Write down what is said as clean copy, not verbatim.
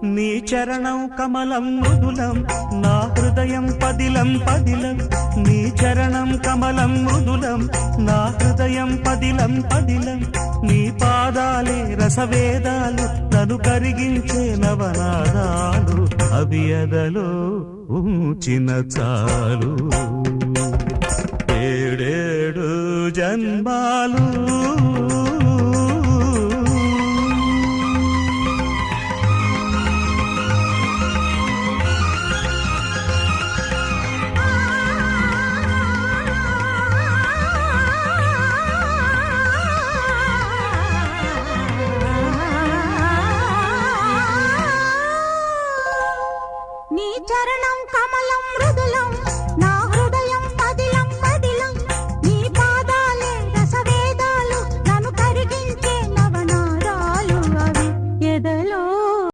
నీ చరణం కమలం మృదులం నా హృదయం పదిలం పదిలం నీ చరణం కమలం మృదులం నా హృదయం పదిలం పదిలం నీ పాదాలే రసవేదాలు నన్ను కరిగించే నవనాదాలు అవి ఎదలో ఉంచిన చాలు ఏడేడు జన్మాలు నీ చరణం